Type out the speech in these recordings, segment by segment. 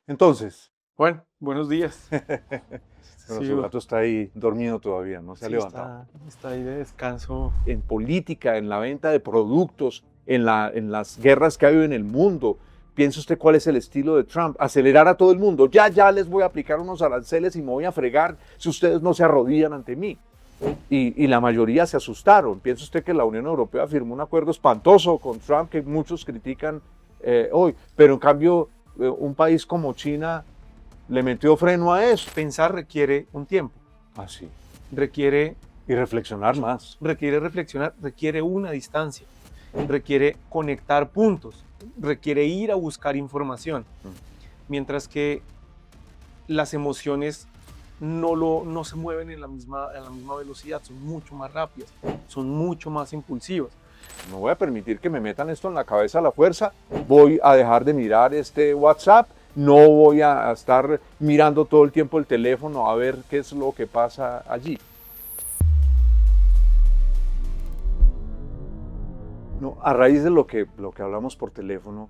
Entonces, Juan, buenos días. bueno, Sí, su gato está ahí dormido todavía, no se ha sí, levantado. está ahí de descanso. En política, en la venta de productos, en las guerras que ha habido en el mundo. Piense usted cuál es el estilo de Trump, acelerar a todo el mundo. Ya les voy a aplicar unos aranceles y me voy a fregar si ustedes no se arrodillan ante mí. Y la mayoría se asustaron. Piensa usted que la Unión Europea firmó un acuerdo espantoso con Trump que muchos critican hoy, pero en cambio un país como China le metió freno a eso. Pensar requiere un tiempo, Así. requiere, Y reflexionar más. requiere reflexionar, requiere una distancia, requiere conectar puntos, requiere ir a buscar información, mientras que las emociones no se mueven en la misma velocidad, son mucho más rápidas, son mucho más impulsivas. No voy a permitir que me metan esto en la cabeza a la fuerza. Voy a dejar de mirar este WhatsApp. No voy a estar mirando todo el tiempo el teléfono a ver qué es lo que pasa allí. No, a raíz de lo que hablamos por teléfono,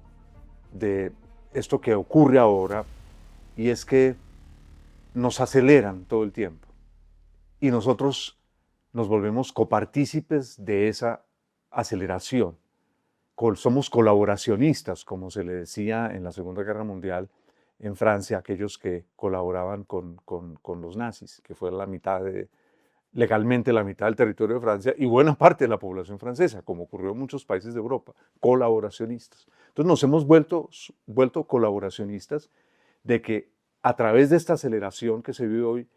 de esto que ocurre ahora, y es que nos aceleran todo el tiempo. Y nosotros nos volvemos copartícipes de esa aceleración. Somos colaboracionistas, como se le decía en la Segunda Guerra Mundial en Francia, aquellos que colaboraban con los nazis, que fue legalmente la mitad del territorio de Francia y buena parte de la población francesa, como ocurrió en muchos países de Europa, colaboracionistas. Entonces nos hemos vuelto colaboracionistas de que a través de esta aceleración que se vive hoy,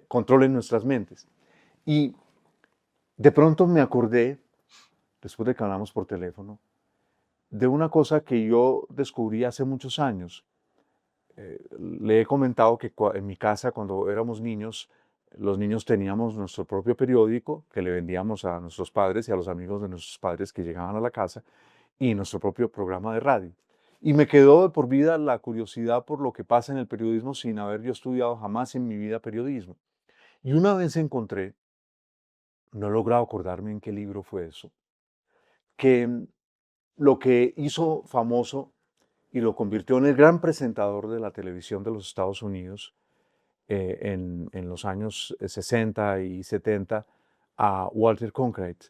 controlen nuestras mentes. Y de pronto me acordé, después de que hablamos por teléfono, de una cosa que yo descubrí hace muchos años. Le he comentado que en mi casa, cuando éramos niños, los niños teníamos nuestro propio periódico que le vendíamos a nuestros padres y a los amigos de nuestros padres que llegaban a la casa, y nuestro propio programa de radio. Y me quedó de por vida la curiosidad por lo que pasa en el periodismo sin haber yo estudiado jamás en mi vida periodismo. Y una vez encontré, no he logrado acordarme en qué libro fue eso, que lo que hizo famoso y lo convirtió en el gran presentador de la televisión de los Estados Unidos en los años 60 y 70 a Walter Cronkite,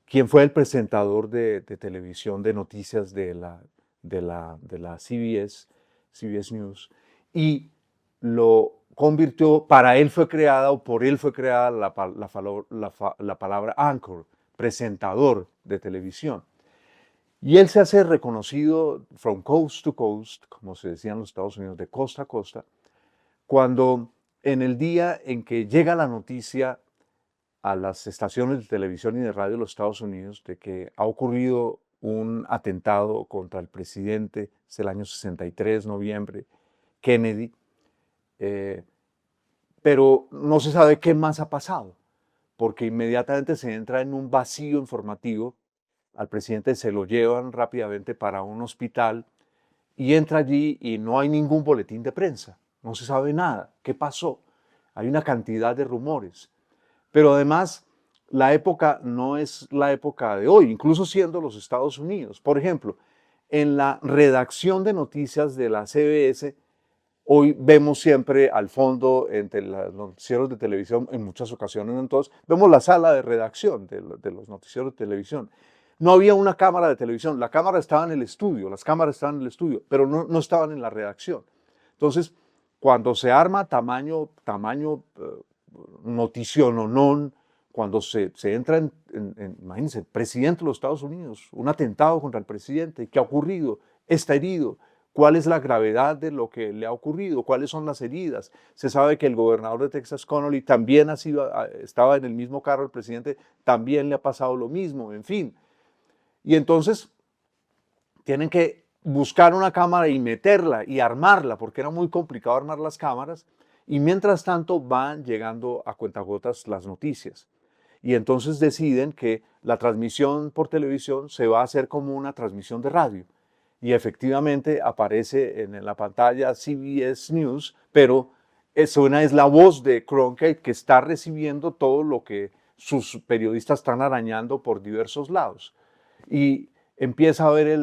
quien fue el presentador de televisión de noticias de la CBS News, y lo convirtió, para él fue creada o por él fue creada la palabra anchor, presentador de televisión. Y él se hace reconocido from coast to coast, como se decía en los Estados Unidos, de costa a costa, cuando en el día en que llega la noticia a las estaciones de televisión y de radio de los Estados Unidos de que ha ocurrido un atentado contra el presidente, es el año 63, noviembre, Kennedy, eh, pero no se sabe qué más ha pasado, porque inmediatamente se entra en un vacío informativo. Al presidente se lo llevan rápidamente para un hospital y entra allí y no hay ningún boletín de prensa, no se sabe nada, qué pasó. Hay una cantidad de rumores, pero además la época no es la época de hoy, incluso siendo los Estados Unidos. Por ejemplo, en la redacción de noticias de la CBS, hoy vemos siempre al fondo, entre los noticieros de televisión, en muchas ocasiones, en todos, vemos la sala de redacción de los noticieros de televisión. No había una cámara de televisión, la cámara estaba en el estudio, las cámaras estaban en el estudio, pero no estaban en la redacción. Entonces, cuando se arma tamaño noticiononón, cuando se entra imagínense, el presidente de los Estados Unidos, un atentado contra el presidente, ¿qué ha ocurrido? Está herido. ¿Cuál es la gravedad de lo que le ha ocurrido? ¿Cuáles son las heridas? Se sabe que el gobernador de Texas, Connolly, también estaba en el mismo carro, el presidente también le ha pasado lo mismo, en fin. Y entonces tienen que buscar una cámara y meterla y armarla, porque era muy complicado armar las cámaras, y mientras tanto van llegando a cuentagotas las noticias. Y entonces deciden que la transmisión por televisión se va a hacer como una transmisión de radio. Y efectivamente aparece en la pantalla CBS News, pero suena es la voz de Cronkite, que está recibiendo todo lo que sus periodistas están arañando por diversos lados. Y empieza a ver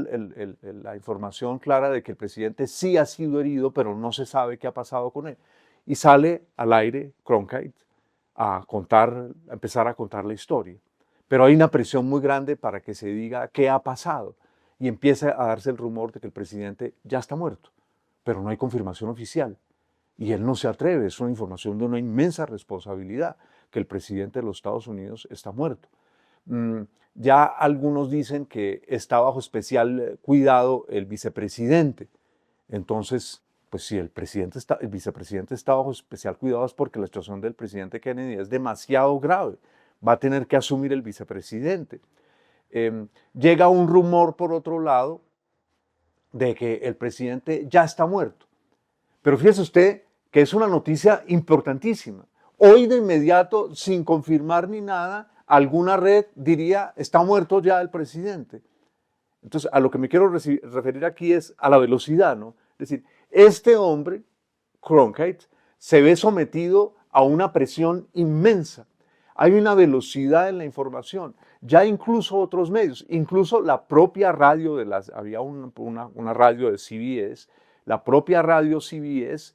la información clara de que el presidente sí ha sido herido, pero no se sabe qué ha pasado con él. Y sale al aire Cronkite a empezar a contar la historia. Pero hay una presión muy grande para que se diga qué ha pasado. Y empieza a darse el rumor de que el presidente ya está muerto, pero no hay confirmación oficial. Y él no se atreve, es una información de una inmensa responsabilidad, que el presidente de los Estados Unidos está muerto. Ya algunos dicen que está bajo especial cuidado el vicepresidente. Entonces, pues si el vicepresidente está bajo especial cuidado es porque la situación del presidente Kennedy es demasiado grave. Va a tener que asumir el vicepresidente. Llega un rumor, por otro lado, de que el presidente ya está muerto. Pero fíjese usted que es una noticia importantísima. Hoy de inmediato, sin confirmar ni nada, alguna red diría, está muerto ya el presidente. Entonces, a lo que me quiero referir aquí es a la velocidad, ¿no? Es decir, este hombre, Cronkite, se ve sometido a una presión inmensa. Hay una velocidad en la información. Ya incluso otros medios, incluso la propia radio había una radio de CBS, la propia radio CBS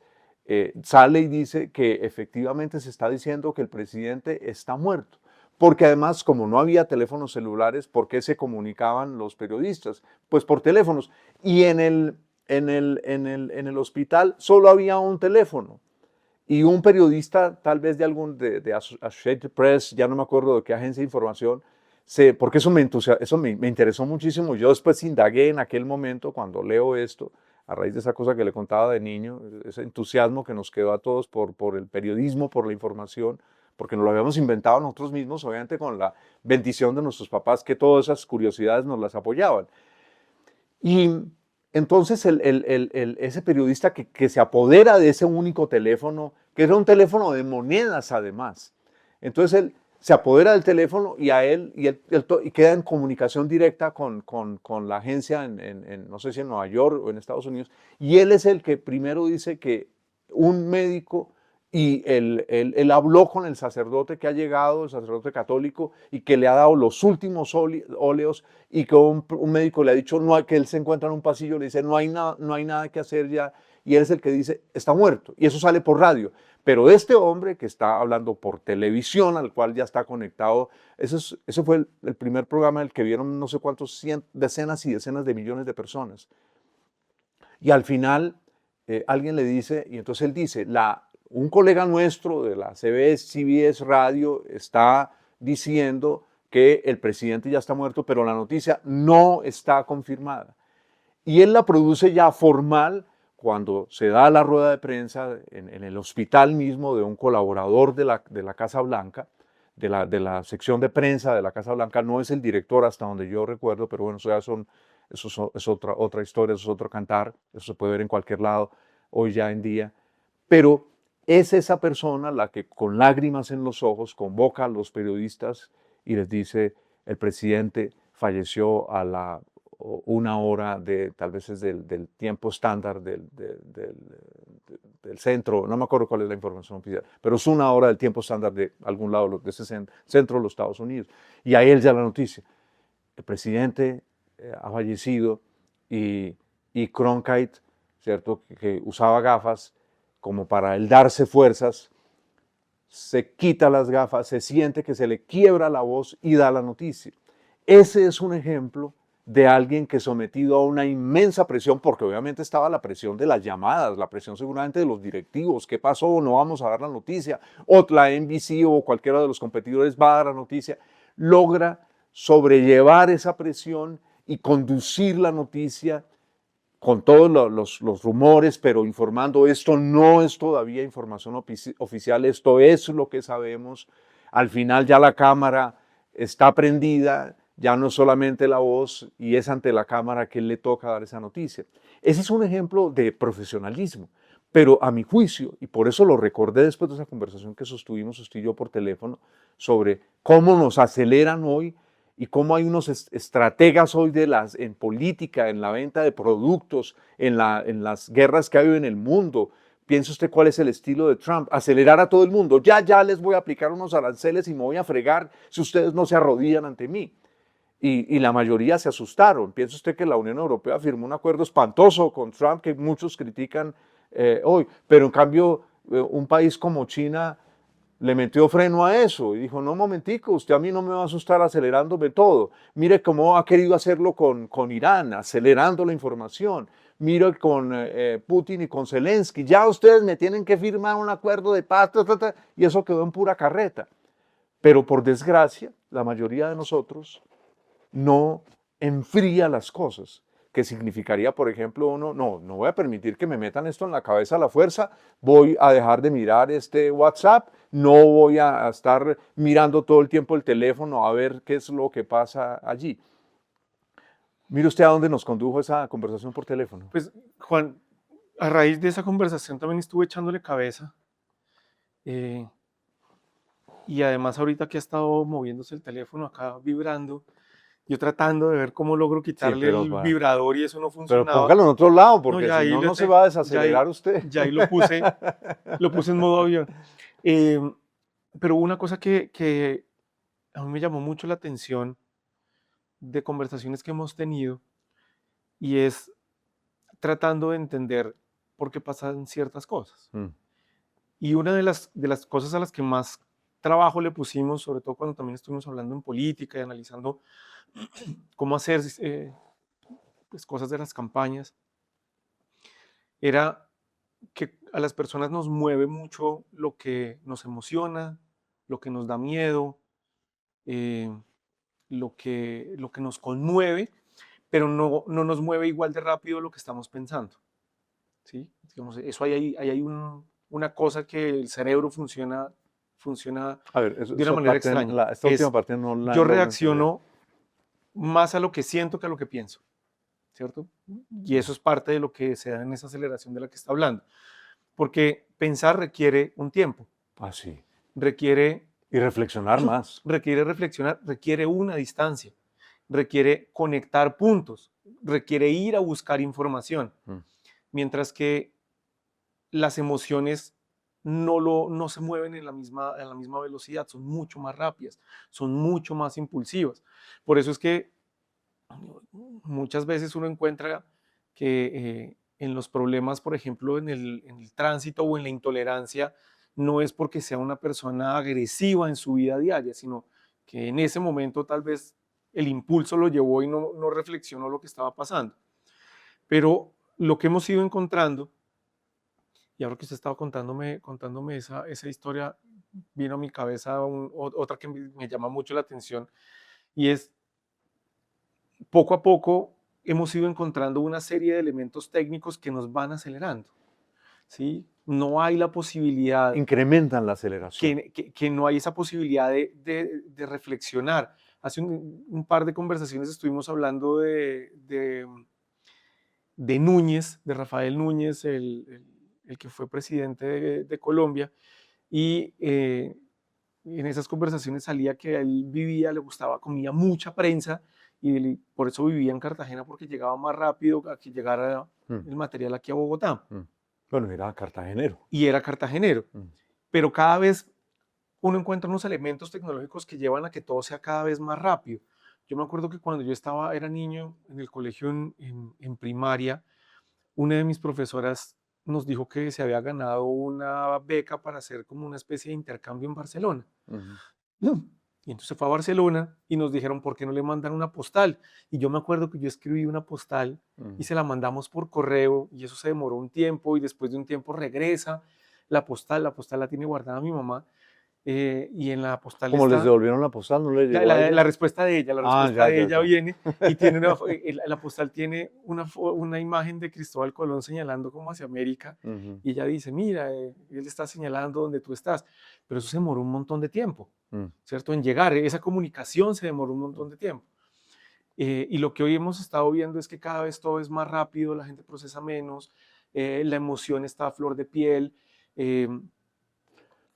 sale y dice que efectivamente se está diciendo que el presidente está muerto. Porque además, como no había teléfonos celulares, ¿por qué se comunicaban los periodistas? Pues por teléfonos. Y en el hospital solo había un teléfono. Y un periodista, tal vez de Associated Press, ya no me acuerdo de qué agencia de información, porque eso me interesó muchísimo. Yo después indagué en aquel momento, cuando leo esto, a raíz de esa cosa que le contaba de niño, ese entusiasmo que nos quedó a todos por el periodismo, por la información, porque nos lo habíamos inventado nosotros mismos, obviamente con la bendición de nuestros papás, que todas esas curiosidades nos las apoyaban. Y entonces ese periodista que se apodera de ese único teléfono, que era un teléfono de monedas además, entonces él se apodera del teléfono y y queda en comunicación directa con la agencia no sé si en Nueva York o en Estados Unidos, y él es el que primero dice que un médico, y él habló con el sacerdote que ha llegado, el sacerdote católico, y que le ha dado los últimos óleos, y que un médico le ha dicho que él se encuentra en un pasillo, le dice no hay nada que hacer ya, y él es el que dice está muerto, y eso sale por radio. Pero este hombre que está hablando por televisión, al cual ya está conectado, ese fue el primer programa en el que vieron no sé cuántos, decenas y decenas de millones de personas. Y al final alguien le dice, y entonces él dice, un colega nuestro de la CBS Radio está diciendo que el presidente ya está muerto, pero la noticia no está confirmada. Y él la produce ya formal cuando se da la rueda de prensa en el hospital mismo de un colaborador de la Casa Blanca, de la sección de prensa de la Casa Blanca. No es el director hasta donde yo recuerdo, pero bueno, eso es otra historia, eso es otro cantar, eso se puede ver en cualquier lado hoy ya en día. Pero es esa persona la que con lágrimas en los ojos convoca a los periodistas y les dice, el presidente falleció a una hora tal vez es del tiempo estándar del centro, no me acuerdo cuál es la información oficial, pero es una hora del tiempo estándar de algún lado de ese centro de los Estados Unidos. Y ahí él ya la noticia, el presidente ha fallecido y Cronkite, ¿cierto?, que usaba gafas, como para él darse fuerzas, se quita las gafas, se siente que se le quiebra la voz y da la noticia. Ese es un ejemplo de alguien que sometido a una inmensa presión, porque obviamente estaba la presión de las llamadas, la presión seguramente de los directivos, ¿qué pasó? No vamos a dar la noticia, o la NBC o cualquiera de los competidores va a dar la noticia, logra sobrellevar esa presión y conducir la noticia con todos los rumores, pero informando, esto no es todavía información oficial, esto es lo que sabemos. Al final ya la cámara está prendida, ya no es solamente la voz, y es ante la cámara que le toca dar esa noticia. Ese es un ejemplo de profesionalismo, pero a mi juicio, y por eso lo recordé después de esa conversación que sostuvimos usted y yo por teléfono, sobre cómo nos aceleran hoy y cómo hay unos estrategas hoy en política, en la venta de productos, en las guerras que ha habido en el mundo. Piense usted cuál es el estilo de Trump, acelerar a todo el mundo. Ya les voy a aplicar unos aranceles y me voy a fregar si ustedes no se arrodillan ante mí. y la mayoría se asustaron. Piensa usted que la Unión Europea firmó un acuerdo espantoso con Trump que muchos critican hoy, pero en cambio un país como China le metió freno a eso y dijo, no, momentico, usted a mí no me va a asustar acelerándome todo. Mire cómo ha querido hacerlo con Irán, acelerando la información. Mire con Putin y con Zelensky. Ya ustedes me tienen que firmar un acuerdo de paz, y eso quedó en pura carreta. Pero por desgracia, la mayoría de nosotros no enfría las cosas, que significaría, por ejemplo, uno, no voy a permitir que me metan esto en la cabeza a la fuerza, voy a dejar de mirar este WhatsApp, no voy a estar mirando todo el tiempo el teléfono a ver qué es lo que pasa allí. Mire usted a dónde nos condujo esa conversación por teléfono. Pues, Juan, a raíz de esa conversación también estuve echándole cabeza. Y además ahorita que ha estado moviéndose el teléfono acá vibrando, yo tratando de ver cómo logro quitarle el vibrador y eso no funcionaba. Pero póngalo en otro lado, porque no, si no, no se va a desacelerar usted. Ya ahí lo puse en modo avión. Pero una cosa que a mí me llamó mucho la atención de conversaciones que hemos tenido y es tratando de entender por qué pasan ciertas cosas. Y una de las cosas a las que más trabajo le pusimos, sobre todo cuando también estuvimos hablando en política y analizando cómo hacer pues, cosas de las campañas, era que a las personas nos mueve mucho lo que nos emociona, lo que nos da miedo, lo que nos conmueve, pero no nos mueve igual de rápido lo que estamos pensando. ¿Sí? Digamos, eso hay una cosa que el cerebro funciona a ver, de una manera extraña. Esta última parte no la yo reacciono más a lo que siento que a lo que pienso, ¿cierto? Y eso es parte de lo que se da en esa aceleración de la que está hablando. Porque pensar requiere un tiempo. Ah, sí. Requiere... Y reflexionar más. Requiere reflexionar, requiere una distancia, requiere conectar puntos, requiere ir a buscar información. Mientras que las emociones no se mueven en la misma velocidad, son mucho más rápidas, son mucho más impulsivas. Por eso es que muchas veces uno encuentra que en los problemas, por ejemplo, en el tránsito o en la intolerancia, no es porque sea una persona agresiva en su vida diaria, sino que en ese momento tal vez el impulso lo llevó y no reflexionó lo que estaba pasando. Pero lo que hemos ido encontrando, y ahora que usted estaba contándome esa historia, vino a mi cabeza otra que me llama mucho la atención, y es, poco a poco hemos ido encontrando una serie de elementos técnicos que nos van acelerando, ¿sí? No hay la posibilidad... Incrementan la aceleración. Que no hay esa posibilidad de reflexionar. Hace un par de conversaciones estuvimos hablando de Núñez, de Rafael Núñez, el que fue presidente de Colombia, y en esas conversaciones salía que él vivía, le gustaba, comía mucha prensa, y por eso vivía en Cartagena, porque llegaba más rápido a que llegara el material aquí a Bogotá. Bueno, era cartagenero. Y era cartagenero. Pero cada vez uno encuentra unos elementos tecnológicos que llevan a que todo sea cada vez más rápido. Yo me acuerdo que cuando yo era niño en el colegio en primaria, una de mis profesoras nos dijo que se había ganado una beca para hacer como una especie de intercambio en Barcelona. Y entonces fue a Barcelona y nos dijeron, ¿por qué no le mandan una postal? Y yo me acuerdo que yo escribí una postal y se la mandamos por correo, y eso se demoró un tiempo, y después de un tiempo regresa la postal la tiene guardada mi mamá, y en la postal ¿Cómo está... les devolvieron la postal? ¿No le llegó la respuesta de ella, viene y tiene la postal tiene una imagen de Cristóbal Colón señalando como hacia América, y ella dice, mira, él está señalando donde tú estás, pero eso se demoró un montón de tiempo, ¿cierto? En llegar, esa comunicación se demoró un montón de tiempo. Y lo que hoy hemos estado viendo es que cada vez todo es más rápido, la gente procesa menos, la emoción está a flor de piel,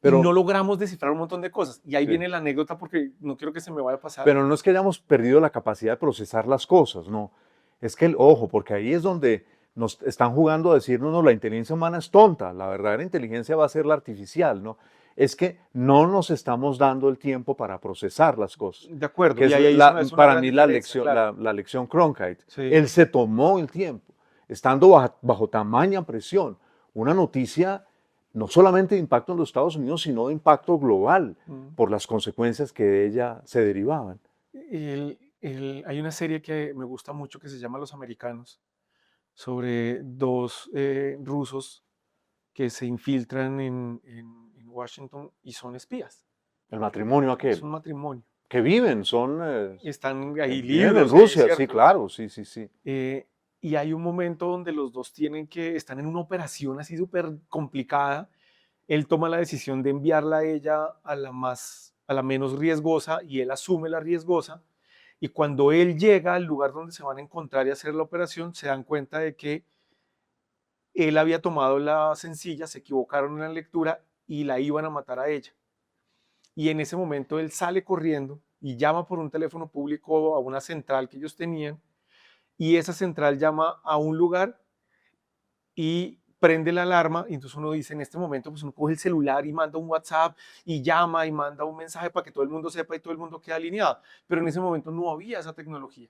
pero y no logramos descifrar un montón de cosas. Y ahí viene la anécdota, porque no quiero que se me vaya a pasar. Pero no es que hayamos perdido la capacidad de procesar las cosas, no. Es que, ojo, porque ahí es donde nos están jugando a decirnos, no, la inteligencia humana es tonta, la verdadera inteligencia va a ser la artificial, ¿no? es que no nos estamos dando el tiempo para procesar las cosas. De acuerdo, Que y ahí es una para gran mí la diferencia, lección, claro. la lección Cronkite. Sí. Él se tomó el tiempo, estando bajo tamaña presión. Una noticia no solamente de impacto en los Estados Unidos, sino de impacto global por las consecuencias que de ella se derivaban. Hay una serie que me gusta mucho que se llama Los Americanos, sobre dos rusos que se infiltran en Washington y son espías. El matrimonio Es aquel. un matrimonio. Que viven, son... Están ahí viven en libres, Rusia, sí, ¿cierto? claro, sí, sí, sí. Y hay un momento donde los dos están en una operación así súper complicada. Él toma la decisión de enviarla a ella a la menos riesgosa y él asume la riesgosa. Y cuando él llega al lugar donde se van a encontrar y hacer la operación, se dan cuenta de que él había tomado la sencilla, se equivocaron en la lectura y la iban a matar a ella. Y en ese momento él sale corriendo y llama por un teléfono público a una central que ellos tenían, y esa central llama a un lugar y prende la alarma, y entonces uno dice, en este momento pues uno coge el celular y manda un WhatsApp y llama y manda un mensaje para que todo el mundo sepa y todo el mundo quede alineado, pero en ese momento no había esa tecnología.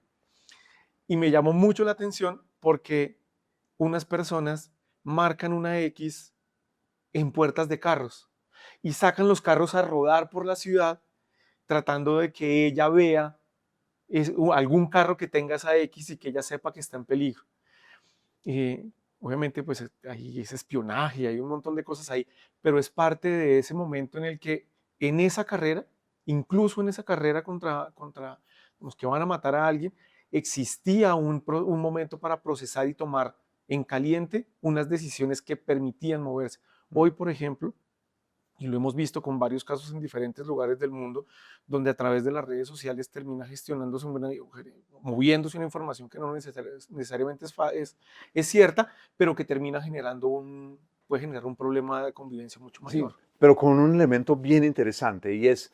Y me llamó mucho la atención porque unas personas marcan una X en puertas de carros y sacan los carros a rodar por la ciudad tratando de que ella vea algún carro que tenga esa X y que ella sepa que está en peligro. Obviamente pues ahí es espionaje, hay un montón de cosas ahí, pero es parte de ese momento en el que en esa carrera, incluso en esa carrera contra los que van a matar a alguien, existía un momento para procesar y tomar en caliente unas decisiones que permitían moverse. Hoy, por ejemplo, y lo hemos visto con varios casos en diferentes lugares del mundo, donde a través de las redes sociales termina gestionándose, moviéndose una información que no necesariamente es cierta, pero que termina puede generar un problema de convivencia mucho mayor. Sí, pero con un elemento bien interesante, y es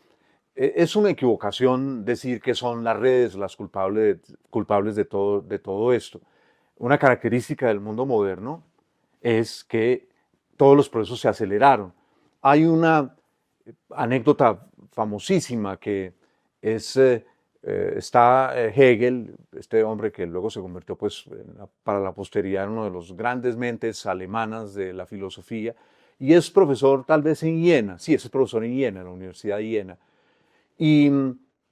una equivocación decir que son las redes las culpables de todo esto. Una característica del mundo moderno es que todos los procesos se aceleraron. Hay una anécdota famosísima que está Hegel, este hombre que luego se convirtió pues, para la posteridad en uno de los grandes mentes alemanas de la filosofía, y es profesor tal vez en Jena, sí, es profesor en Jena, en la Universidad de Jena, y,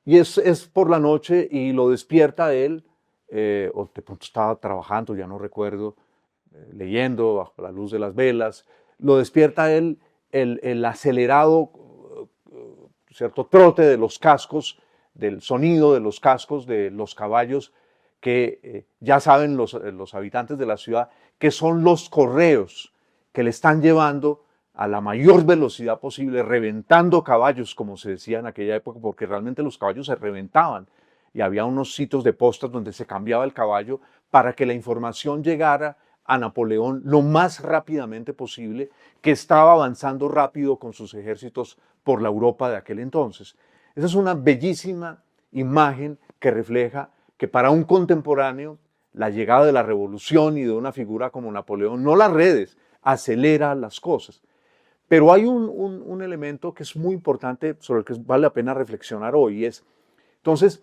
es por la noche y lo despierta él, o de pronto estaba trabajando, ya no recuerdo, leyendo bajo la luz de las velas, lo despierta él el acelerado, cierto trote de los cascos, del sonido de los cascos de los caballos, que ya saben los habitantes de la ciudad que son los correos que le están llevando a la mayor velocidad posible, reventando caballos, como se decía en aquella época, porque realmente los caballos se reventaban y había unos sitios de postas donde se cambiaba el caballo para que la información llegara a Napoleón lo más rápidamente posible, que estaba avanzando rápido con sus ejércitos por la Europa de aquel entonces. Esa es una bellísima imagen que refleja que para un contemporáneo la llegada de la revolución y de una figura como Napoleón, no las redes, acelera las cosas. Pero hay un elemento que es muy importante sobre el que vale la pena reflexionar hoy, entonces,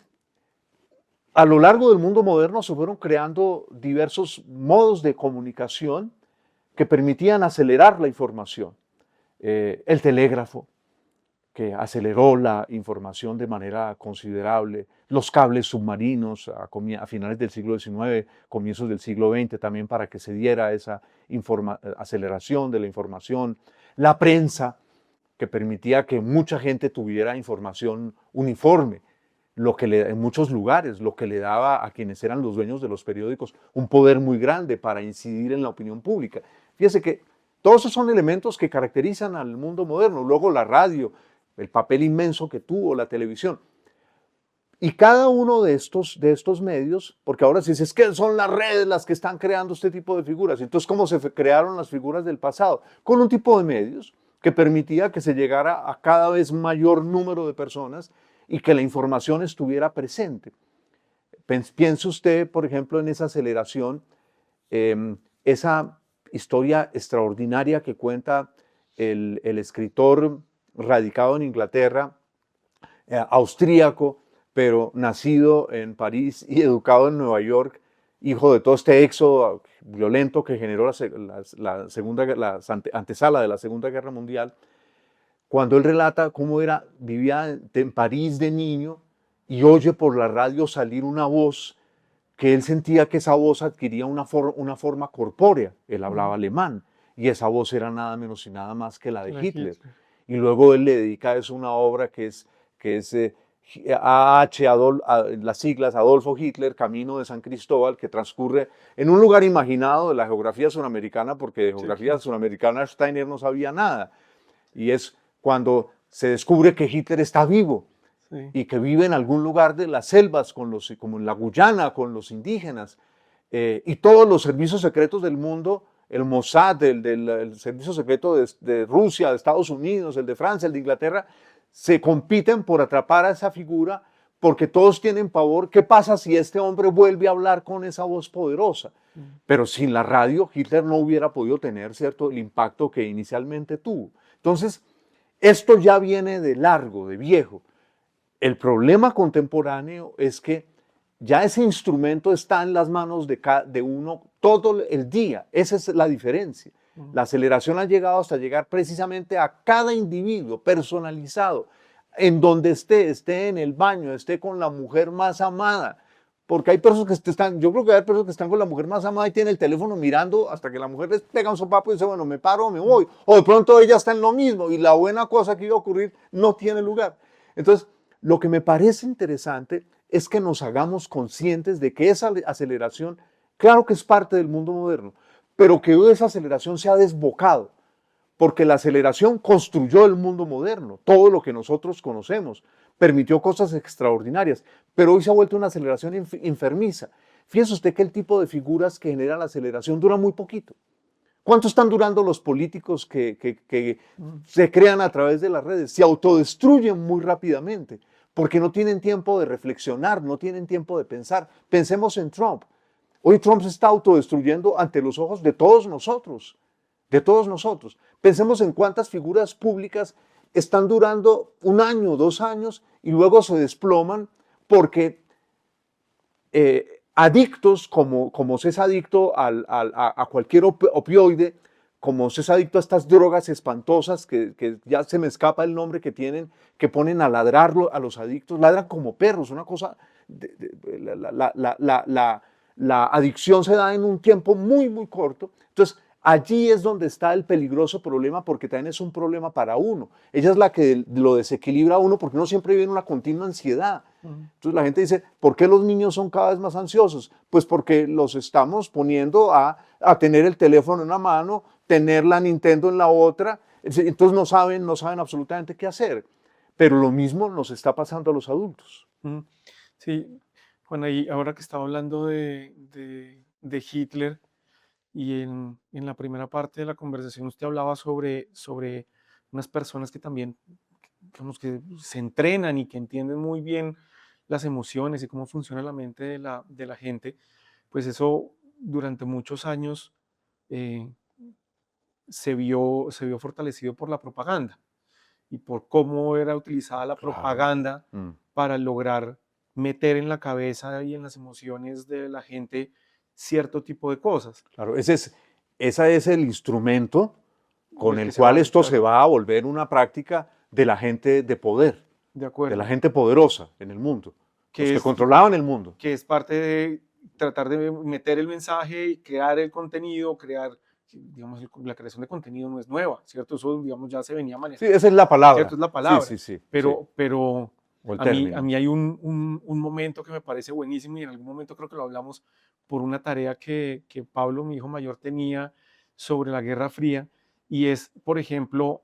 a lo largo del mundo moderno se fueron creando diversos modos de comunicación que permitían acelerar la información. El telégrafo, que aceleró la información de manera considerable, los cables submarinos a finales del siglo XIX, comienzos del siglo XX, también para que se diera esa aceleración de la información, la prensa, que permitía que mucha gente tuviera información uniforme, en muchos lugares, lo que le daba a quienes eran los dueños de los periódicos un poder muy grande para incidir en la opinión pública. Fíjese que todos esos son elementos que caracterizan al mundo moderno. Luego la radio, el papel inmenso que tuvo la televisión. Y cada uno de estos medios, porque ahora se dice, es que son las redes las que están creando este tipo de figuras. Entonces, ¿cómo se crearon las figuras del pasado? Con un tipo de medios que permitía que se llegara a cada vez mayor número de personas y que la información estuviera presente. Piense usted, por ejemplo, en esa aceleración, esa historia extraordinaria que cuenta el escritor radicado en Inglaterra, austríaco, pero nacido en París y educado en Nueva York, hijo de todo este éxodo violento que generó la antesala de la Segunda Guerra Mundial, cuando él relata cómo vivía en París de niño y oye por la radio salir una voz que él sentía que esa voz adquiría una forma corpórea. Él hablaba alemán y esa voz era nada menos y nada más que la de Hitler. Y luego él le dedica a eso una obra que es las siglas Adolfo Hitler, Camino de San Cristóbal, que transcurre en un lugar imaginado de la geografía suramericana, porque de geografía suramericana Steiner no sabía nada. Y es cuando se descubre que Hitler está vivo y que vive en algún lugar de las selvas, como en la Guyana, con los indígenas. Y todos los servicios secretos del mundo, el Mossad, el servicio secreto de Rusia, de Estados Unidos, el de Francia, el de Inglaterra, se compiten por atrapar a esa figura porque todos tienen pavor. ¿Qué pasa si este hombre vuelve a hablar con esa voz poderosa? Pero sin la radio, Hitler no hubiera podido tener, ¿cierto?, el impacto que inicialmente tuvo. Entonces, esto ya viene de largo, de viejo. El problema contemporáneo es que ya ese instrumento está en las manos de uno todo el día. Esa es la diferencia. La aceleración ha llegado hasta llegar precisamente a cada individuo, personalizado, en donde esté en el baño, esté con la mujer más amada. Porque hay personas que yo creo que hay personas que están con la mujer más amada y tienen el teléfono mirando hasta que la mujer les pega un sopapo y dice, bueno, me paro o me voy. O de pronto ella está en lo mismo y la buena cosa que iba a ocurrir no tiene lugar. Entonces, lo que me parece interesante es que nos hagamos conscientes de que esa aceleración, claro que es parte del mundo moderno, pero que esa aceleración se ha desbocado, porque la aceleración construyó el mundo moderno, todo lo que nosotros conocemos, permitió cosas extraordinarias, pero hoy se ha vuelto una aceleración enfermiza. Fíjese usted que el tipo de figuras que genera la aceleración dura muy poquito. ¿Cuánto están durando los políticos que se crean a través de las redes? Se autodestruyen muy rápidamente, porque no tienen tiempo de reflexionar, no tienen tiempo de pensar. Pensemos en Trump. Hoy Trump se está autodestruyendo ante los ojos de todos nosotros, de todos nosotros. Pensemos en cuántas figuras públicas están durando 1 año, 2 años y luego se desploman porque adictos, como se es adicto a cualquier opioide, como se es adicto a estas drogas espantosas que ya se me escapa el nombre que tienen, que ponen a ladrar a los adictos, ladran como perros, una cosa, la adicción se da en un tiempo muy, muy corto. Entonces, allí es donde está el peligroso problema, porque también es un problema para uno. Ella es la que lo desequilibra a uno, porque uno siempre vive en una continua ansiedad. Entonces la gente dice, ¿por qué los niños son cada vez más ansiosos? Pues porque los estamos poniendo a tener el teléfono en una mano, tener la Nintendo en la otra, entonces no saben absolutamente qué hacer. Pero lo mismo nos está pasando a los adultos. Sí, bueno, y ahora que estaba hablando de Hitler, y en la primera parte de la conversación usted hablaba sobre unas personas que también, digamos, que se entrenan y que entienden muy bien las emociones y cómo funciona la mente de la gente. Pues eso durante muchos años se vio fortalecido por la propaganda y por cómo era utilizada la propaganda para lograr meter en la cabeza y en las emociones de la gente cierto tipo de cosas. Claro, ese es el instrumento con el cual esto se va a volver una práctica de la gente de poder, de la gente poderosa en el mundo, los que controlaban el mundo. Que es parte de tratar de meter el mensaje y crear el contenido, digamos, la creación de contenido no es nueva, ¿cierto? Eso, digamos, ya se venía manejando. Sí, esa es la palabra. ¿Cierto? Es la palabra. Sí. Pero a mí hay un momento que me parece buenísimo y en algún momento creo que lo hablamos por una tarea que Pablo, mi hijo mayor, tenía sobre la Guerra Fría, y es, por ejemplo,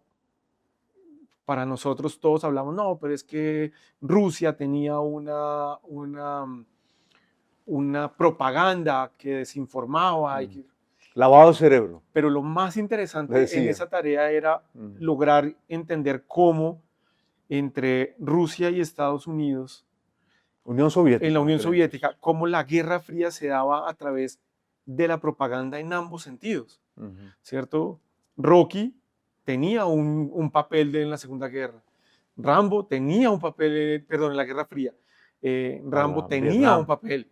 para nosotros todos hablamos, no, pero es que Rusia tenía una propaganda que desinformaba. Lavado de cerebro. Pero lo más interesante en esa tarea era lograr entender cómo entre Rusia y Estados Unidos, Unión Soviética, en la Unión Soviética, cómo la Guerra Fría se daba a través de la propaganda en ambos sentidos, ¿cierto? Rocky tenía un papel en la Segunda Guerra. Rambo tenía un papel, perdón, en la Guerra Fría. Rambo tenía Vietnam. un papel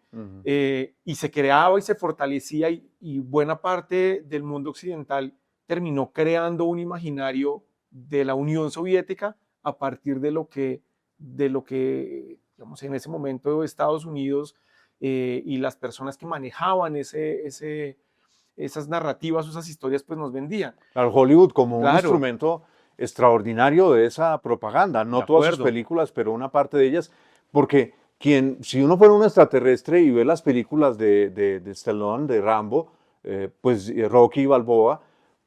y se creaba y se fortalecía y buena parte del mundo occidental terminó creando un imaginario de la Unión Soviética a partir de lo que digamos, en ese momento Estados Unidos y las personas que manejaban esas narrativas, esas historias, pues nos vendían. Claro, Hollywood como un Claro. instrumento extraordinario de esa propaganda, no De todas sus acuerdo. películas, pero una parte de ellas, porque si uno fuera un extraterrestre y ve las películas de Stallone, de Rambo, pues Rocky y Balboa,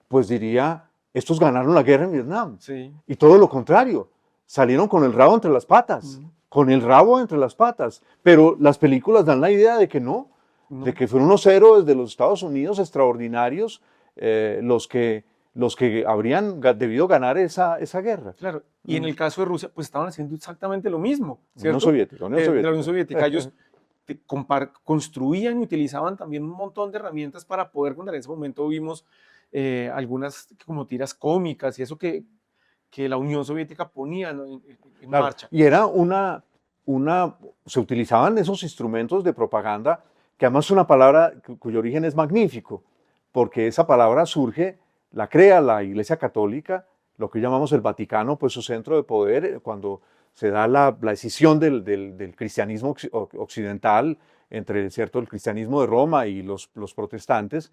pues diría, estos ganaron la guerra en Vietnam. Sí. Y todo lo contrario, salieron con el rabo entre las patas, con el rabo entre las patas, pero las películas dan la idea de que no, de que fueron unos héroes de los Estados Unidos extraordinarios los que habrían debido ganar esa guerra. Claro, y en el caso de Rusia, pues estaban haciendo exactamente lo mismo, ¿cierto? Unión Soviética, Unión Soviética. De la Unión Soviética. Ellos construían y utilizaban también un montón de herramientas para poder contar. En ese momento vimos algunas como tiras cómicas y eso que la Unión Soviética ponía, ¿no? en Claro, marcha. y era se utilizaban esos instrumentos de propaganda, que además es una palabra cuyo origen es magnífico, porque esa palabra la crea la Iglesia Católica, lo que llamamos el Vaticano, pues su centro de poder, cuando se da la decisión del cristianismo occidental entre, ¿cierto?, el cristianismo de Roma y los protestantes,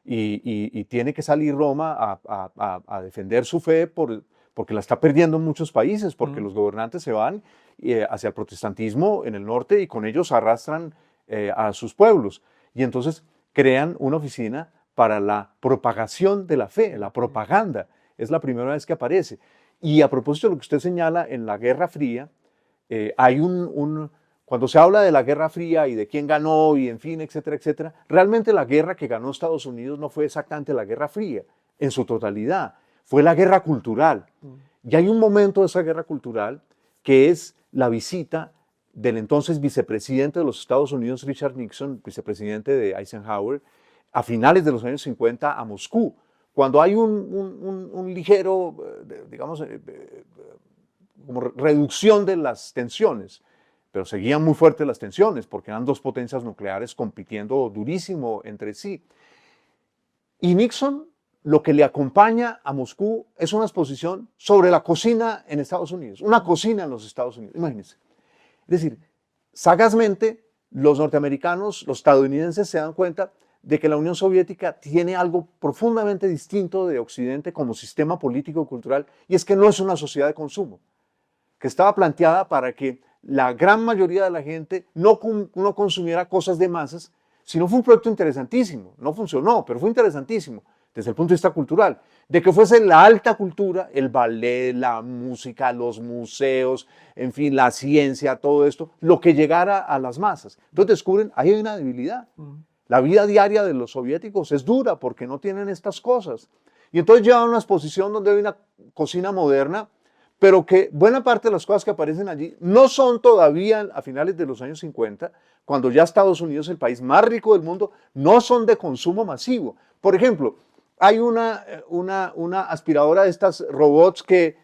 y tiene que salir Roma a defender su fe porque la está perdiendo en muchos países, porque los gobernantes se van hacia el protestantismo en el norte y con ellos arrastran a sus pueblos. Y entonces crean una oficina para la propagación de la fe, la propaganda. Es la primera vez que aparece. Y a propósito de lo que usted señala, en la Guerra Fría, hay cuando se habla de la Guerra Fría y de quién ganó y en fin, etcétera, etcétera, realmente la guerra que ganó Estados Unidos no fue exactamente la Guerra Fría en su totalidad, fue la guerra cultural. Y hay un momento de esa guerra cultural que es la visita del entonces vicepresidente de los Estados Unidos, Richard Nixon, vicepresidente de Eisenhower, a finales de los años 50 a Moscú, cuando hay un ligero, digamos, como reducción de las tensiones, pero seguían muy fuertes las tensiones porque eran dos potencias nucleares compitiendo durísimo entre sí. Y Nixon, lo que le acompaña a Moscú es una exposición sobre la cocina en Estados Unidos, una cocina en los Estados Unidos, imagínense. Es decir, sagazmente los norteamericanos, los estadounidenses se dan cuenta de que la Unión Soviética tiene algo profundamente distinto de Occidente como sistema político-cultural, y es que no es una sociedad de consumo, que estaba planteada para que la gran mayoría de la gente no consumiera cosas de masas, sino fue un proyecto interesantísimo, no funcionó, pero fue interesantísimo desde el punto de vista cultural, de que fuese la alta cultura, el ballet, la música, los museos, en fin, la ciencia, todo esto, lo que llegara a las masas. Entonces descubren, ahí hay una debilidad. La vida diaria de los soviéticos es dura porque no tienen estas cosas. Y entonces llevan una exposición donde hay una cocina moderna, pero que buena parte de las cosas que aparecen allí no son todavía a finales de los años 50, cuando ya Estados Unidos, el país más rico del mundo, no son de consumo masivo. Por ejemplo, hay una aspiradora de estas robots que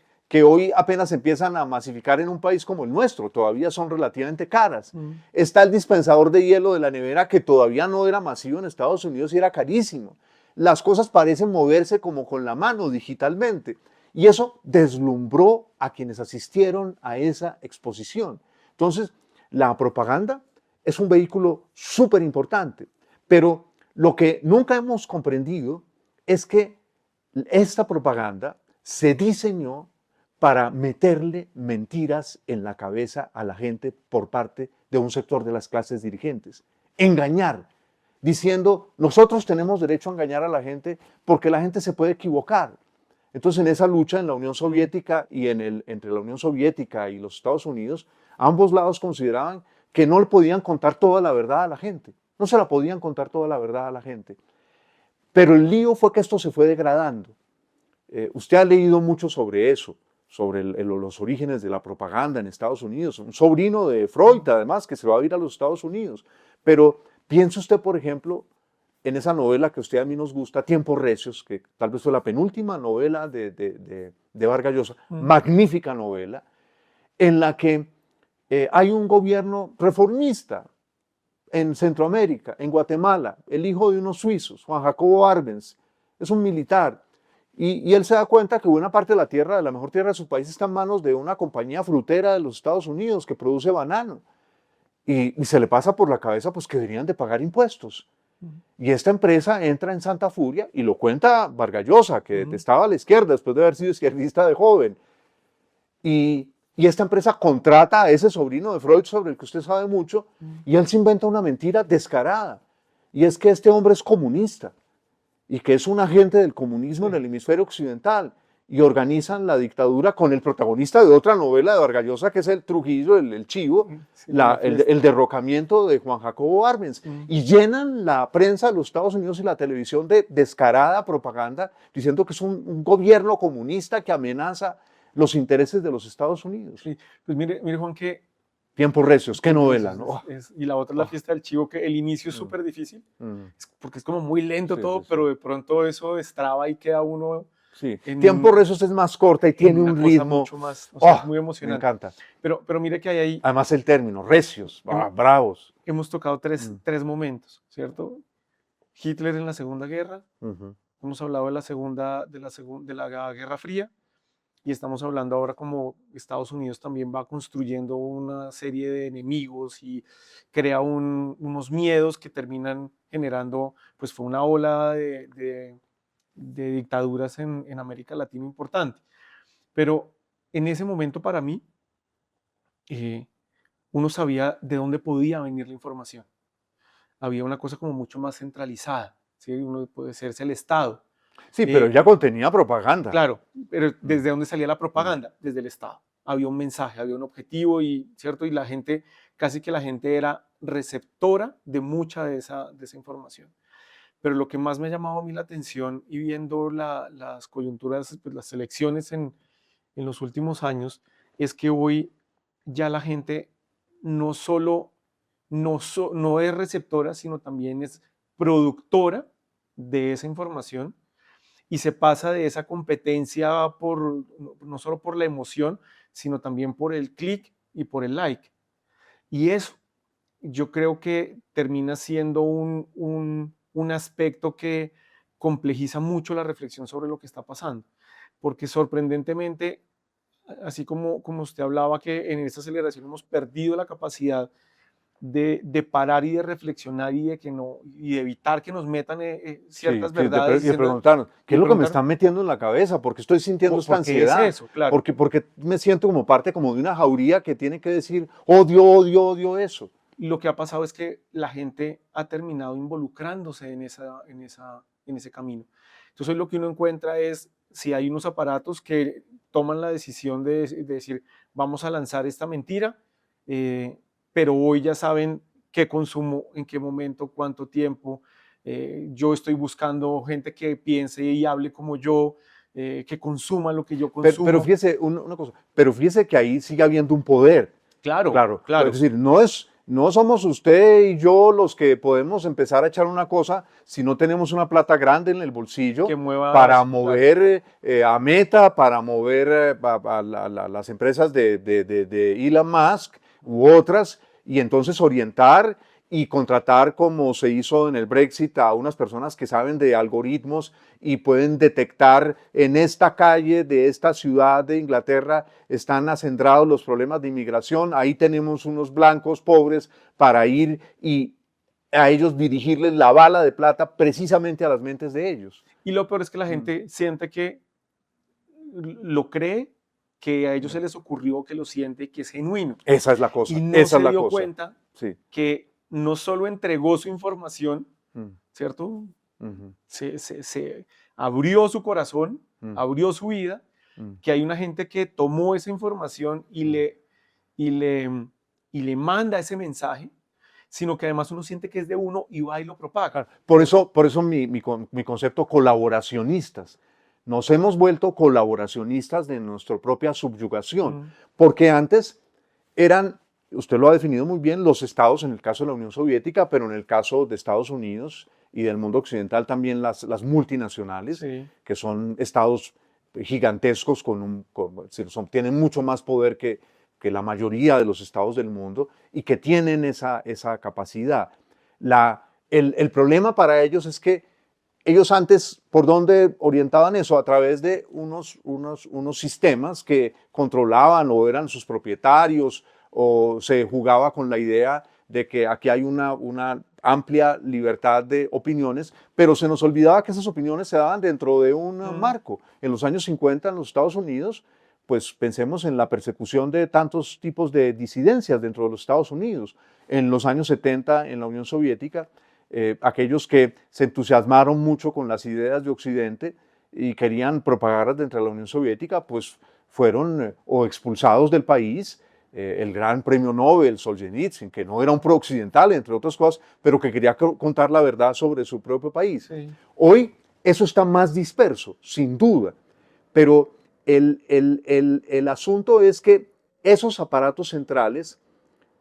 hoy apenas empiezan a masificar en un país como el nuestro, todavía son relativamente caras. Está el dispensador de hielo de la nevera que todavía no era masivo en Estados Unidos y era carísimo. Las cosas parecen moverse como con la mano digitalmente. Y eso deslumbró a quienes asistieron a esa exposición. Entonces, la propaganda es un vehículo súper importante, pero lo que nunca hemos comprendido es que esta propaganda se diseñó para meterle mentiras en la cabeza a la gente por parte de un sector de las clases dirigentes. Engañar, diciendo, nosotros tenemos derecho a engañar a la gente porque la gente se puede equivocar. Entonces, en esa lucha en la Unión Soviética y entre la Unión Soviética y los Estados Unidos, ambos lados consideraban que no le podían contar toda la verdad a la gente. No se la podían contar toda la verdad a la gente. Pero el lío fue que esto se fue degradando. Usted ha leído mucho sobre eso, sobre los orígenes de la propaganda en Estados Unidos. Un sobrino de Freud, además, que se va a ir a los Estados Unidos. Pero piense usted, por ejemplo, en esa novela que a usted y a mí nos gusta, Tiempos Recios, que tal vez fue la penúltima novela de Vargas Llosa, magnífica novela, en la que hay un gobierno reformista en Centroamérica, en Guatemala, el hijo de unos suizos, Juan Jacobo Arbenz, es un militar, y él se da cuenta que buena parte de la tierra, de la mejor tierra de su país, está en manos de una compañía frutera de los Estados Unidos que produce banano, y se le pasa por la cabeza pues que deberían de pagar impuestos. Y esta empresa entra en santa furia, y lo cuenta Vargas Llosa, que estaba a la izquierda después de haber sido izquierdista de joven, y esta empresa contrata a ese sobrino de Freud, sobre el que usted sabe mucho, y él se inventa una mentira descarada, y es que este hombre es comunista, y que es un agente del comunismo en el hemisferio occidental, y organizan la dictadura con el protagonista de otra novela de Vargas Llosa, que es el Trujillo, el Chivo, el derrocamiento de Juan Jacobo Arbenz, y llenan la prensa de los Estados Unidos y la televisión de descarada propaganda, diciendo que es un gobierno comunista que amenaza los intereses de los Estados Unidos. Sí, pues mire Juan, que... Tiempos Recios, qué novela, ¿no? Y la otra es La Fiesta del Chivo, que el inicio es súper difícil, porque es como muy lento todo, pero de pronto eso destraba y queda uno... Sí, Tiempos Recios es más corta y tiene un ritmo mucho más, o sea, muy emocionante. Me encanta. Pero mire que hay ahí... Además el término, recios, bravos. Hemos tocado tres momentos, ¿cierto? Hitler en la Segunda Guerra, hemos hablado de la Guerra Fría, y estamos hablando ahora como Estados Unidos también va construyendo una serie de enemigos y crea unos miedos que terminan generando, pues fue una ola de dictaduras en América Latina importante. Pero en ese momento para mí, uno sabía de dónde podía venir la información. Había una cosa como mucho más centralizada, ¿sí? Uno puede ser el Estado. Sí, pero ya contenía propaganda. Claro, pero ¿desde dónde salía la propaganda? Desde el Estado. Había un mensaje, había un objetivo, ¿cierto? Y la gente, casi que la gente era receptora de mucha de esa información. Pero lo que más me ha llamado a mí la atención y viendo las coyunturas, pues las elecciones en los últimos años, es que hoy ya la gente no solo no es receptora, sino también es productora de esa información, y se pasa de esa competencia no solo por la emoción, sino también por el clic y por el like. Y eso yo creo que termina siendo un aspecto que complejiza mucho la reflexión sobre lo que está pasando, porque sorprendentemente, así como usted hablaba que en esta aceleración hemos perdido la capacidad de parar y de reflexionar y de evitar que nos metan ciertas verdades. Y preguntarnos, ¿qué es lo que me están metiendo en la cabeza? ¿Por qué estoy sintiendo esta ansiedad? Es eso, claro. Porque me siento como parte como de una jauría que tiene que decir odio, odio, odio eso. Lo que ha pasado es que la gente ha terminado involucrándose en ese camino. Entonces lo que uno encuentra es, si hay unos aparatos que toman la decisión de decir, vamos a lanzar esta mentira, pero hoy ya saben qué consumo, en qué momento, cuánto tiempo. Yo estoy buscando gente que piense y hable como yo, que consuma lo que yo consumo. Pero fíjese una cosa, pero fíjese que ahí sigue habiendo un poder. Claro. Es decir, no somos usted y yo los que podemos empezar a echar una cosa si no tenemos una plata grande en el bolsillo para mover a Meta, para mover a las empresas de Elon Musk u otras, y entonces orientar y contratar, como se hizo en el Brexit, a unas personas que saben de algoritmos y pueden detectar en esta calle de esta ciudad de Inglaterra están acendrados los problemas de inmigración, ahí tenemos unos blancos pobres para ir y a ellos dirigirles la bala de plata precisamente a las mentes de ellos. Y lo peor es que la gente siente que lo cree, que a ellos se les ocurrió, que lo siente, que es genuino. Esa es la cosa. Y no se dio cuenta que no solo entregó su información, ¿cierto? Se abrió su corazón, abrió su vida, que hay una gente que tomó esa información y le manda ese mensaje, sino que además uno siente que es de uno y va y lo propaga. Por eso mi concepto colaboracionistas. Nos hemos vuelto colaboracionistas de nuestra propia subyugación, porque antes eran, usted lo ha definido muy bien, los estados, en el caso de la Unión Soviética, pero en el caso de Estados Unidos y del mundo occidental también las multinacionales, Sí. que son estados gigantescos, tienen mucho más poder que la mayoría de los estados del mundo y que tienen esa capacidad. El problema para ellos es que ellos antes, ¿por dónde orientaban eso? A través de unos sistemas que controlaban o eran sus propietarios, o se jugaba con la idea de que aquí hay una amplia libertad de opiniones, pero se nos olvidaba que esas opiniones se daban dentro de un marco. En los años 50 en los Estados Unidos, pues pensemos en la persecución de tantos tipos de disidencias dentro de los Estados Unidos. En los años 70 en la Unión Soviética, aquellos que se entusiasmaron mucho con las ideas de Occidente y querían propagarlas dentro de la Unión Soviética, pues fueron o expulsados del país. El gran premio Nobel, Solzhenitsyn, que no era un pro-occidental, entre otras cosas, pero que quería contar la verdad sobre su propio país. Sí. Hoy eso está más disperso, sin duda, pero el asunto es que esos aparatos centrales,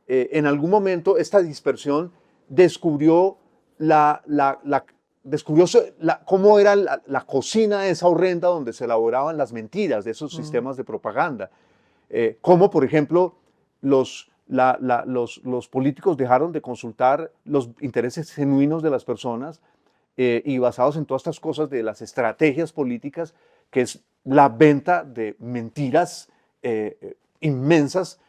en algún momento esta dispersión descubrió cómo era la cocina esa horrenda donde se elaboraban las mentiras de esos sistemas de propaganda. Cómo, por ejemplo, los políticos dejaron de consultar los intereses genuinos de las personas y basados en todas estas cosas de las estrategias políticas, que es la venta de mentiras inmensas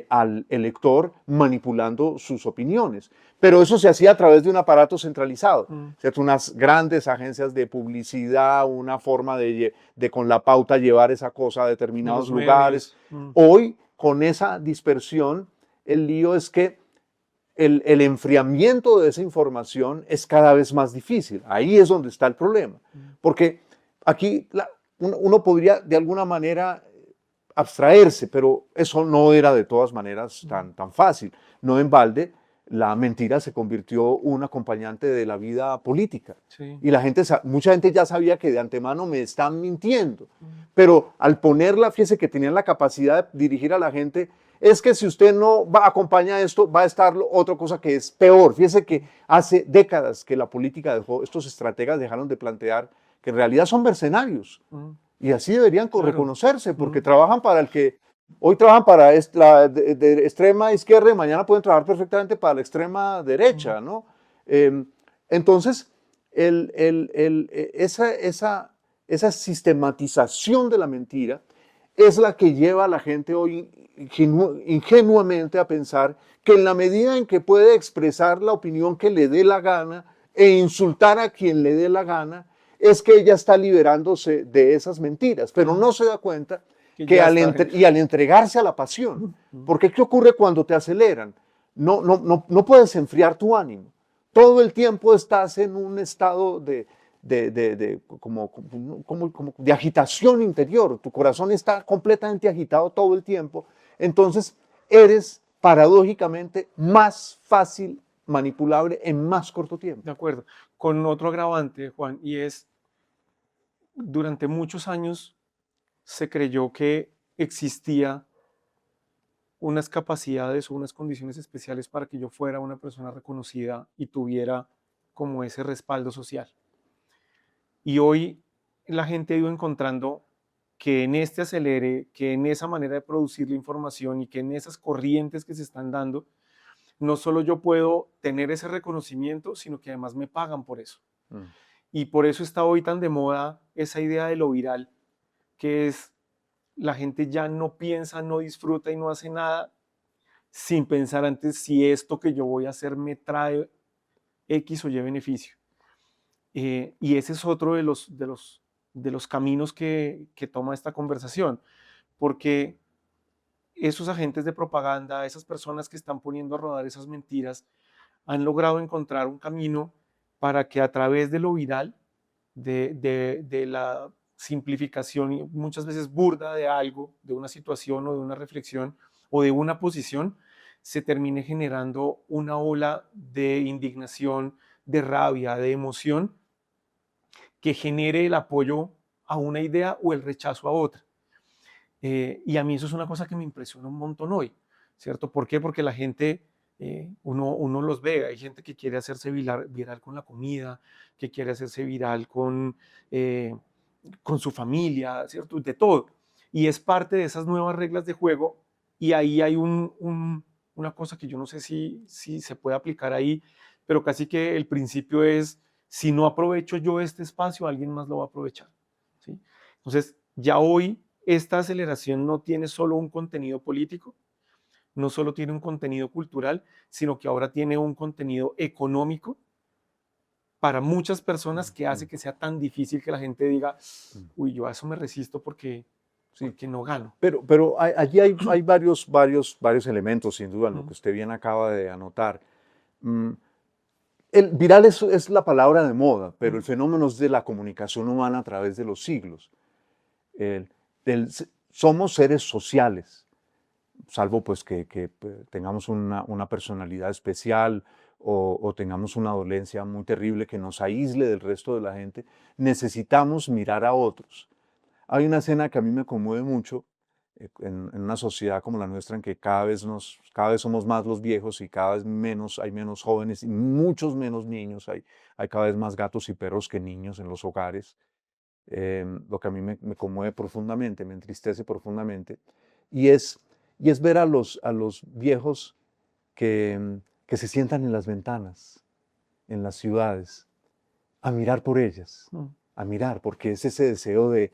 al elector, manipulando sus opiniones. Pero eso se hacía a través de un aparato centralizado, ¿cierto? Unas grandes agencias de publicidad, una forma de con la pauta llevar esa cosa a determinados lugares. Hoy, con esa dispersión, el lío es que el enfriamiento de esa información es cada vez más difícil. Ahí es donde está el problema. Porque aquí uno podría de alguna manera abstraerse, pero eso no era de todas maneras tan fácil. No en balde, la mentira se convirtió en un acompañante de la vida política. Sí. Y mucha gente ya sabía que de antemano me están mintiendo. Pero al ponerla, fíjese que tenían la capacidad de dirigir a la gente, es que si usted no acompaña esto, va a estar otra cosa que es peor. Fíjese que hace décadas que la política estos estrategas dejaron de plantear que en realidad son mercenarios. Y así deberían reconocerse, porque trabajan para el que hoy trabajan para la de extrema izquierda y mañana pueden trabajar perfectamente para la extrema derecha, ¿no? Entonces, esa sistematización de la mentira es la que lleva a la gente hoy ingenuamente a pensar que en la medida en que puede expresar la opinión que le dé la gana e insultar a quien le dé la gana, es que ella está liberándose de esas mentiras, pero no se da cuenta que al entregarse a la pasión, porque ¿qué ocurre cuando te aceleran? No puedes enfriar tu ánimo. Todo el tiempo estás en un estado de agitación interior. Tu corazón está completamente agitado todo el tiempo. Entonces eres paradójicamente más fácil manipulable en más corto tiempo. De acuerdo. Con otro agravante, Juan, y es, durante muchos años se creyó que existía unas capacidades o unas condiciones especiales para que yo fuera una persona reconocida y tuviera como ese respaldo social. Y hoy la gente ha ido encontrando que en este acelere, que en esa manera de producir la información y que en esas corrientes que se están dando, no solo yo puedo tener ese reconocimiento, sino que además me pagan por eso. Y por eso está hoy tan de moda esa idea de lo viral, que es la gente ya no piensa, no disfruta y no hace nada sin pensar antes si esto que yo voy a hacer me trae X o Y beneficio. Y ese es otro de los caminos que toma esta conversación, porque esos agentes de propaganda, esas personas que están poniendo a rodar esas mentiras, han logrado encontrar un camino para que a través de lo viral, de la simplificación y muchas veces burda de algo, de una situación o de una reflexión o de una posición, se termine generando una ola de indignación, de rabia, de emoción, que genere el apoyo a una idea o el rechazo a otra. Y a mí eso es una cosa que me impresiona un montón hoy, ¿cierto? ¿Por qué? Porque la gente Uno los ve, hay gente que quiere hacerse viral con la comida, que quiere hacerse viral con su familia, ¿cierto? De todo. Y es parte de esas nuevas reglas de juego y ahí hay una cosa que yo no sé si se puede aplicar ahí, pero casi que el principio es, si no aprovecho yo este espacio, alguien más lo va a aprovechar, ¿sí? Entonces, ya hoy esta aceleración no tiene solo un contenido político, no solo tiene un contenido cultural, sino que ahora tiene un contenido económico para muchas personas que hace que sea tan difícil que la gente diga, uy, yo a eso me resisto porque, Sí. porque no gano. Pero allí hay varios elementos, sin duda, en lo que usted bien acaba de anotar. El viral es la palabra de moda, pero el fenómeno es de la comunicación humana a través de los siglos. El- Somos seres sociales, salvo pues que tengamos una personalidad especial o tengamos una dolencia muy terrible que nos aísle del resto de la gente, necesitamos mirar a otros. Hay una escena que a mí me conmueve mucho en una sociedad como la nuestra en que cada vez somos más los viejos y cada vez hay menos jóvenes y muchos menos niños, hay cada vez más gatos y perros que niños en los hogares, lo que a mí me conmueve profundamente, me entristece profundamente, y es, y es ver a los viejos que se sientan en las ventanas, en las ciudades, a mirar por ellas, a mirar, porque es ese deseo de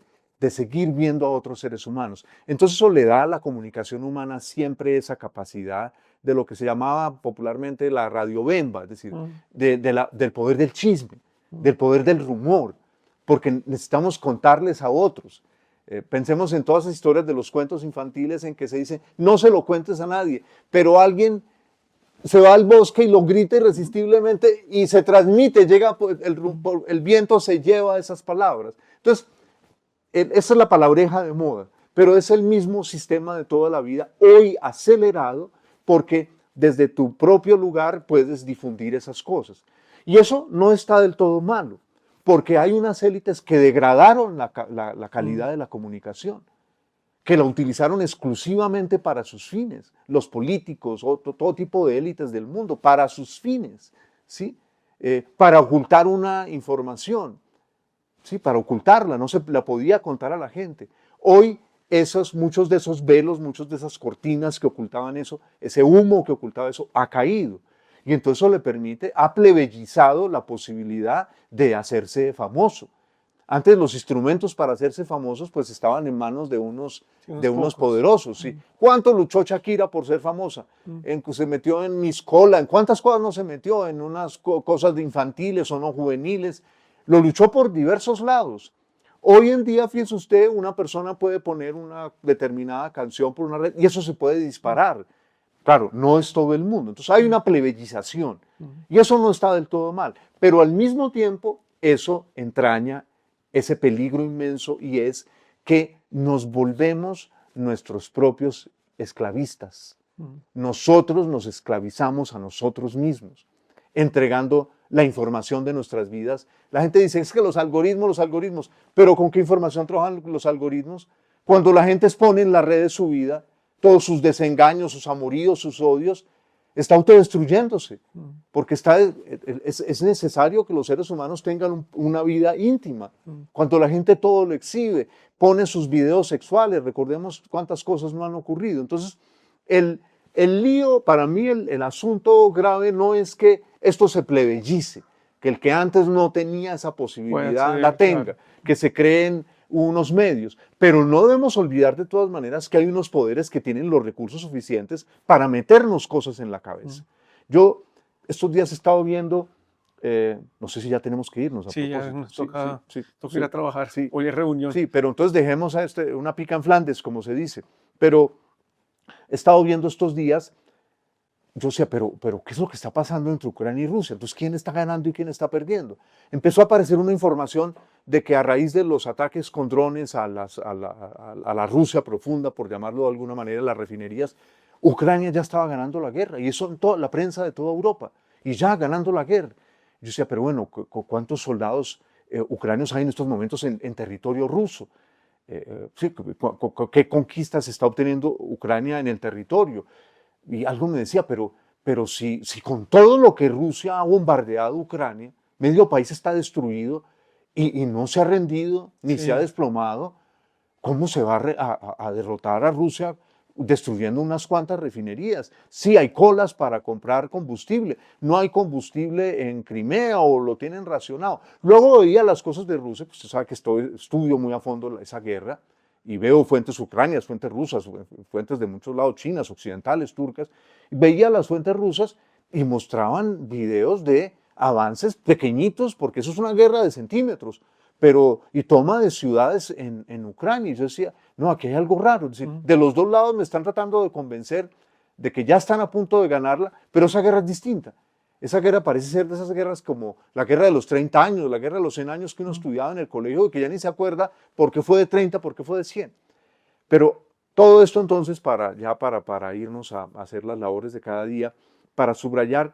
seguir viendo a otros seres humanos. Entonces eso le da a la comunicación humana siempre esa capacidad de lo que se llamaba popularmente la radiobemba, es decir, del poder del chisme, del poder del rumor, porque necesitamos contarles a otros. Pensemos en todas las historias de los cuentos infantiles en que se dice, no se lo cuentes a nadie, pero alguien se va al bosque y lo grita irresistiblemente y se transmite, llega el viento se lleva esas palabras. Entonces, esa es la palabreja de moda, pero es el mismo sistema de toda la vida, hoy acelerado, porque desde tu propio lugar puedes difundir esas cosas. Y eso no está del todo malo, porque hay unas élites que degradaron la calidad de la comunicación, que la utilizaron exclusivamente para sus fines, los políticos o todo tipo de élites del mundo, para sus fines, ¿sí? Para ocultar una información, ¿sí? Para ocultarla, no se la podía contar a la gente. Hoy muchos de esos velos, muchas de esas cortinas que ocultaban eso, ese humo que ocultaba eso, ha caído. Y entonces eso le permite, ha plebeyizado la posibilidad de hacerse famoso. Antes los instrumentos para hacerse famosos pues estaban en manos de unos poderosos. ¿Sí? ¿Cuánto luchó Shakira por ser famosa? Se metió en Miss Cola, ¿en cuántas cosas no se metió? En unas cosas de infantiles o no juveniles. Lo luchó por diversos lados. Hoy en día, fíjese usted, una persona puede poner una determinada canción por una red y eso se puede disparar. Claro, no es todo el mundo. Entonces hay una plebeyización y eso no está del todo mal. Pero al mismo tiempo, eso entraña ese peligro inmenso y es que nos volvemos nuestros propios esclavistas. Nosotros nos esclavizamos a nosotros mismos, entregando la información de nuestras vidas. La gente dice, es que los algoritmos, pero ¿con qué información trabajan los algoritmos? Cuando la gente expone en las redes su vida, todos sus desengaños, sus amoríos, sus odios, está autodestruyéndose, porque es necesario que los seres humanos tengan una vida íntima. Cuando la gente todo lo exhibe, pone sus videos sexuales, recordemos cuántas cosas no han ocurrido. Entonces, el lío, para mí, el asunto grave no es que esto se plebeyice, que el que antes no tenía esa posibilidad la tenga, claro, que se creen unos medios, pero no debemos olvidar de todas maneras que hay unos poderes que tienen los recursos suficientes para meternos cosas en la cabeza. Yo estos días he estado viendo, no sé si ya tenemos que irnos a sí, propósito. Ya nos toca, toca ir a trabajar, sí, hoy es reunión. Sí, pero entonces dejemos a una pica en Flandes, como se dice, pero he estado viendo estos días, yo decía, pero ¿qué es lo que está pasando entre Ucrania y Rusia? Entonces, ¿quién está ganando y quién está perdiendo? Empezó a aparecer una información de que a raíz de los ataques con drones a la Rusia profunda, por llamarlo de alguna manera, las refinerías, Ucrania ya estaba ganando la guerra, y eso en toda la prensa de toda Europa, y ya ganando la guerra. Yo decía, pero bueno, ¿cuántos soldados ucranianos hay en estos momentos en territorio ruso? Sí, ¿qué conquistas está obteniendo Ucrania en el territorio? Y algo me decía, pero pero si con todo lo que Rusia ha bombardeado Ucrania, medio país está destruido y no se ha rendido ni se ha Sí. desplomado, ¿cómo se va a derrotar a Rusia destruyendo unas cuantas refinerías? Sí, hay colas para comprar combustible, no hay combustible en Crimea o lo tienen racionado. Luego veía las cosas de Rusia, pues usted sabe que estudio muy a fondo esa guerra y veo fuentes ucranianas, fuentes rusas, fuentes de muchos lados, chinas, occidentales, turcas. Veía las fuentes rusas y mostraban videos de avances pequeñitos, porque eso es una guerra de centímetros, pero y toma de ciudades en Ucrania. Y yo decía, no, aquí hay algo raro. Es decir, de los dos lados me están tratando de convencer de que ya están a punto de ganarla, pero esa guerra es distinta. Esa guerra parece ser de esas guerras como la guerra de los 30 años, la guerra de los 100 años que uno estudiaba en el colegio y que ya ni se acuerda por qué fue de 30, por qué fue de 100. Pero todo esto entonces para irnos a hacer las labores de cada día, para subrayar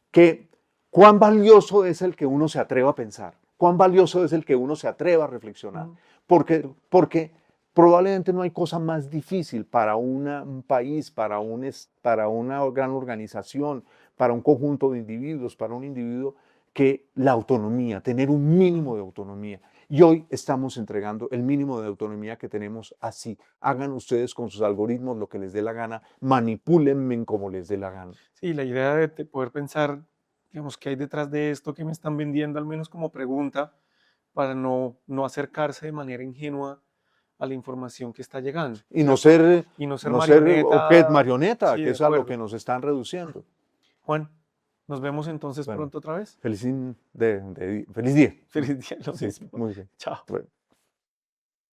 que cuán valioso es el que uno se atreva a pensar, cuán valioso es el que uno se atreva a reflexionar, porque probablemente no hay cosa más difícil para un país, para una gran organización, para un conjunto de individuos, para un individuo, que la autonomía, tener un mínimo de autonomía. Y hoy estamos entregando el mínimo de autonomía que tenemos así. Hagan ustedes con sus algoritmos lo que les dé la gana, manipúlenme como les dé la gana. Sí, la idea de poder pensar, digamos, qué hay detrás de esto que me están vendiendo, al menos como pregunta, para no acercarse de manera ingenua a la información que está llegando, Y no ¿cierto? ser, Y no ser no ser marioneta. marioneta, Sí, que de es a lo acuerdo. que nos están reduciendo. Juan, nos vemos entonces Bueno, pronto otra vez. feliz día. Feliz día, lo Sí, mismo. muy bien. Chao. Bueno.